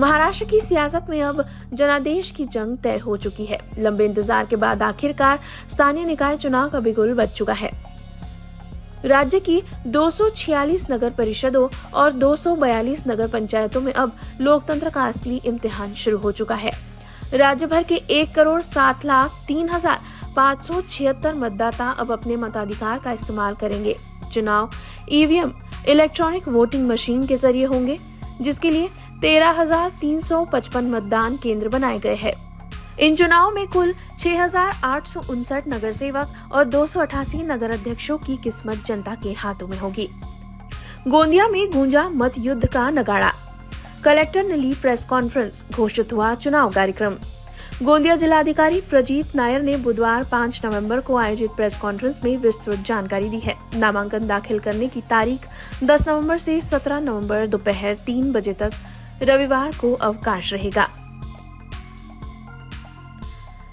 महाराष्ट्र की सियासत में अब जनादेश की जंग तय हो चुकी है। लंबे इंतजार के बाद आखिरकार स्थानीय निकाय चुनाव का बिगुल बज चुका है। राज्य की 246 नगर परिषदों और 242 नगर पंचायतों में अब लोकतंत्र का असली इम्तिहान शुरू हो चुका है। राज्य भर के 1,07,03,576 मतदाता अब अपने मताधिकार का इस्तेमाल करेंगे। चुनाव ईवीएम इलेक्ट्रॉनिक वोटिंग मशीन के जरिए होंगे, जिसके लिए 13,355 मतदान केंद्र बनाए गए हैं। इन चुनाव में कुल 6,859 नगर सेवक और 288 नगर अध्यक्षों की किस्मत जनता के हाथों में होगी। गोंदिया में गूंजा मत युद्ध का नगाड़ा। कलेक्टर ने ली प्रेस कॉन्फ्रेंस, घोषित हुआ चुनाव कार्यक्रम। गोंदिया जिलाधिकारी प्रजीत नायर ने बुधवार 5 नवंबर को आयोजित प्रेस कॉन्फ्रेंस में विस्तृत जानकारी दी है। नामांकन दाखिल करने की तारीख 10 नवंबर से 17 नवंबर दोपहर 3 बजे तक रविवार को अवकाश रहेगा।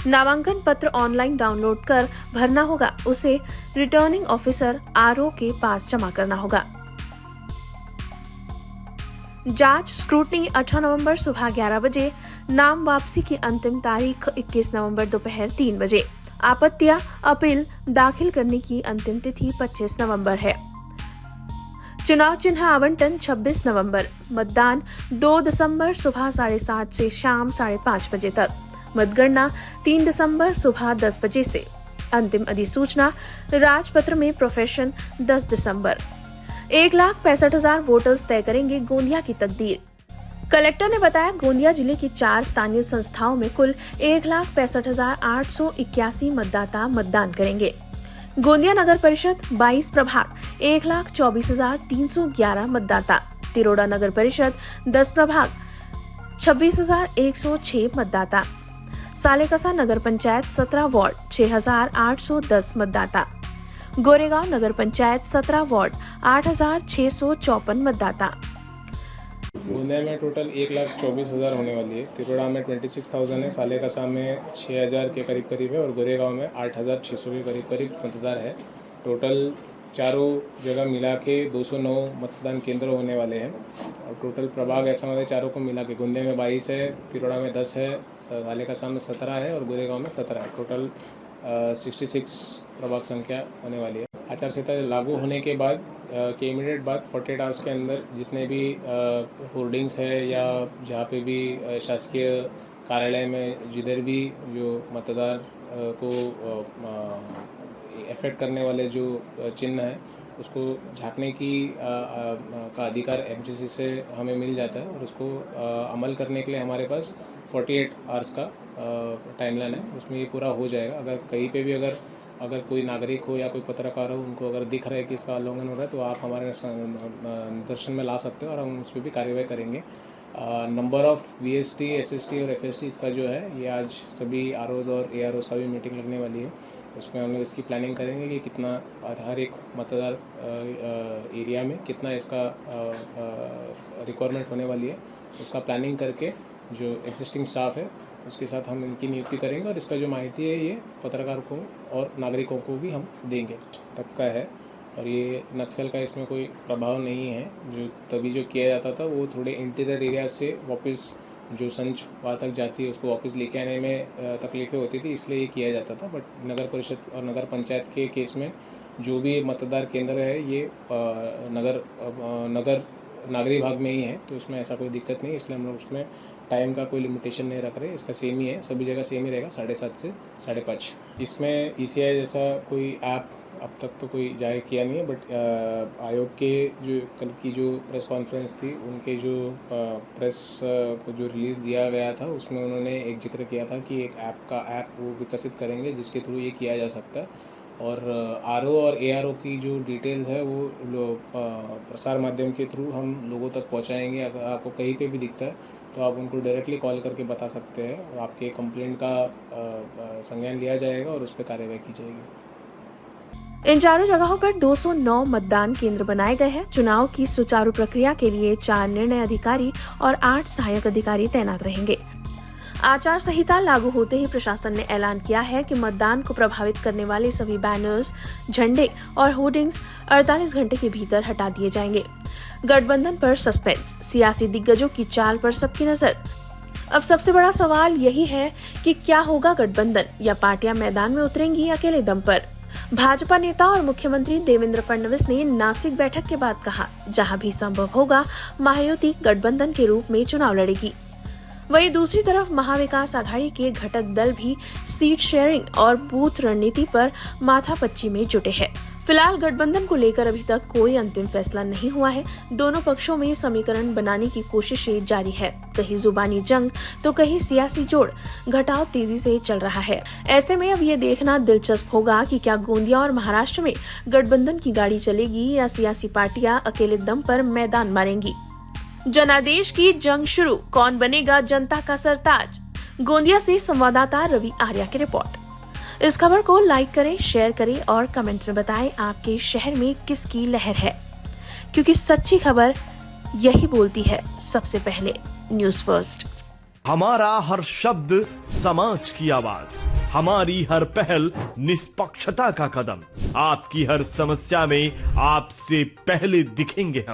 नामांकन पत्र ऑनलाइन डाउनलोड कर भरना होगा, उसे रिटर्निंग ऑफिसर आरओ के पास जमा करना होगा। जांच स्क्रूटनी 18 नवंबर सुबह 11 बजे, नाम वापसी की अंतिम तारीख 21 नवंबर दोपहर 3 बजे। आपत्तियां अपील दाखिल करने की अंतिम तिथि 25 नवंबर है। चुनाव चिन्ह आवंटन 26 नवंबर। मतदान 2 दिसंबर सुबह 7:30 से शाम 5:30 बजे तक। मतगणना 3 दिसंबर सुबह 10 बजे से। अंतिम अधिसूचना राजपत्र में प्रोफेशन 10 दिसंबर। 1,65,000 वोटर्स तय करेंगे गोंदिया की तकदीर। कलेक्टर ने बताया, गोंदिया जिले की 4 स्थानीय संस्थाओं में कुल 1,65,881 मतदाता मतदान करेंगे। गोंदिया नगर परिषद 22 प्रभाग 1,24,311 मतदाता। तिरोड़ा नगर परिषद 10 प्रभाग 26,106 मतदाता। सालेकसा नगर पंचायत 17 वार्ड 6,810 मतदाता। गोरेगांव नगर पंचायत 17 वार्ड 8,654 मतदाता। गोंदिया में टोटल 1,24,000 होने वाली है। तिरोड़ा में 26,000 है, सालेकसा में 6,000 के करीब है और गोरेगांव में 8,600 के करीब मतदार है। टोटल चारों जगह मिला के 209 मतदान केंद्र होने वाले हैं और टोटल प्रभाग ऐसा मतलब चारों को मिला के गोंदिया में 22 है, तिरोड़ा में 10 है, सालेकसा में 17 है और गोरेगांव में 17 है। टोटल 66 प्रभाग संख्या होने वाली है। आचार संहिता लागू होने के बाद के इमीडिएट बाद 48 आवर्स के अंदर जितने भी होर्डिंग्स है या जहाँ पे भी शासकीय कार्यालय में जिधर भी जो मतदार को इफेक्ट करने वाले जो चिन्ह है उसको झाँकने की का अधिकार एमजीसी से हमें मिल जाता है और उसको अमल करने के लिए हमारे पास 48 आवर्स का टाइमलाइन है, उसमें ये पूरा हो जाएगा। अगर कहीं पे भी अगर कोई नागरिक हो या कोई पत्रकार हो, उनको अगर दिख रहा है कि इसका उल्लंघन हो रहा है तो आप हमारे निदर्शन में ला सकते हो और हम उस पर भी कार्रवाई करेंगे। नंबर ऑफ़ वीएसटी, एसएसटी और एफएसटी इसका जो है ये आज सभी आरओज और एआरओज का भी मीटिंग लगने वाली है। उसमें हम लोग इसकी प्लानिंग करेंगे कि कितना हर एक मतदार एरिया में कितना इसका रिक्वायरमेंट होने वाली है, उसका प्लानिंग करके जो एग्जिस्टिंग स्टाफ है उसके साथ हम इनकी नियुक्ति करेंगे और इसका जो माहिती है ये पत्रकार को और नागरिकों को भी हम देंगे तक का है। और ये नक्सल का इसमें कोई प्रभाव नहीं है। जो तभी जो किया जाता था वो थोड़े इंटीरियर एरिया से वापस जो संच वहाँ तक जाती है उसको वापस लेके आने में तकलीफ़ें होती थी, इसलिए ये किया जाता था। बट नगर परिषद और नगर पंचायत के केस में जो भी मतदार केंद्र है ये नगर नागरिक भाग में ही है, तो उसमें ऐसा कोई दिक्कत नहीं, इसलिए हम लोग उसमें टाइम का कोई लिमिटेशन नहीं रख रहे। इसका सेम ही है, सभी जगह सेम ही रहेगा 7:30 से 5:30। इसमें ईसीआई जैसा कोई ऐप अब तक तो कोई जारी किया नहीं है, बट आयोग के जो कल की जो प्रेस कॉन्फ्रेंस थी उनके जो प्रेस को जो रिलीज़ दिया गया था उसमें उन्होंने एक जिक्र किया था कि एक ऐप वो विकसित करेंगे जिसके थ्रू ये किया जा सकता है। और आरओ और एआरओ की जो डिटेल्स है वो प्रसार माध्यम के थ्रू हम लोगों तक पहुंचाएंगे। अगर आपको कहीं पे भी दिखता है तो आप उनको डायरेक्टली कॉल करके बता सकते हैं और आपके कंप्लेंट का संज्ञान लिया जाएगा और उस पर कार्रवाई की जाएगी। इन चारों जगहों पर 209 मतदान केंद्र बनाए गए हैं। चुनाव की सुचारू प्रक्रिया के लिए 4 निर्णय अधिकारी और 8 सहायक अधिकारी तैनात रहेंगे। आचार संहिता लागू होते ही प्रशासन ने ऐलान किया है कि मतदान को प्रभावित करने वाले सभी बैनर्स, झंडे और होर्डिंग्स 48 घंटे के भीतर हटा दिए जाएंगे। गठबंधन पर सस्पेंस, सियासी दिग्गजों की चाल पर सबकी नजर। अब सबसे बड़ा सवाल यही है कि क्या होगा गठबंधन, या पार्टियां मैदान में उतरेंगी अकेले दम पर। भाजपा नेता और मुख्यमंत्री देवेंद्र फडणवीस ने नासिक बैठक के बाद कहा, जहां भी संभव होगा महायुति गठबंधन के रूप में चुनाव लड़ेगी। वहीं दूसरी तरफ महाविकास आघाड़ी के घटक दल भी सीट शेयरिंग और बूथ रणनीति पर माथापच्ची में जुटे हैं। फिलहाल गठबंधन को लेकर अभी तक कोई अंतिम फैसला नहीं हुआ है। दोनों पक्षों में समीकरण बनाने की कोशिशें जारी है। कहीं जुबानी जंग तो कहीं सियासी जोड़ घटाव तेजी से चल रहा है। ऐसे में अब ये देखना दिलचस्प होगा कि क्या गोंदिया और महाराष्ट्र में गठबंधन की गाड़ी चलेगी या सियासी पार्टियां अकेले दम पर मैदान मारेंगी। जनादेश की जंग शुरू, कौन बनेगा जनता का सरताज। गोंदिया से संवाददाता रवि आर्या की रिपोर्ट। इस खबर को लाइक करें, शेयर करें और कमेंट्स में बताएं आपके शहर में किसकी लहर है, क्योंकि सच्ची खबर यही बोलती है सबसे पहले। News first. हमारा हर शब्द समाज की आवाज, हमारी हर पहल निष्पक्षता का कदम। आपकी हर समस्या में आपसे पहले दिखेंगे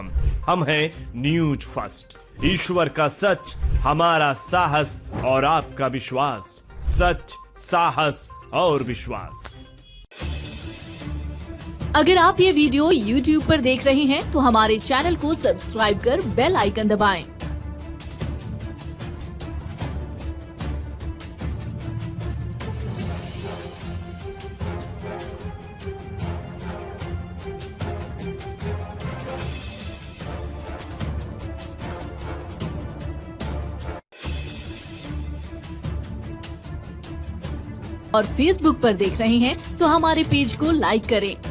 हम हैं न्यूज फर्स्ट। ईश्वर का सच, हमारा साहस और आपका विश्वास। सच, साहस और विश्वास। अगर आप ये वीडियो YouTube पर देख रहे हैं तो हमारे चैनल को सब्सक्राइब कर बेल आइकन दबाएं। और Facebook पर देख रहे हैं तो हमारे पेज को लाइक करें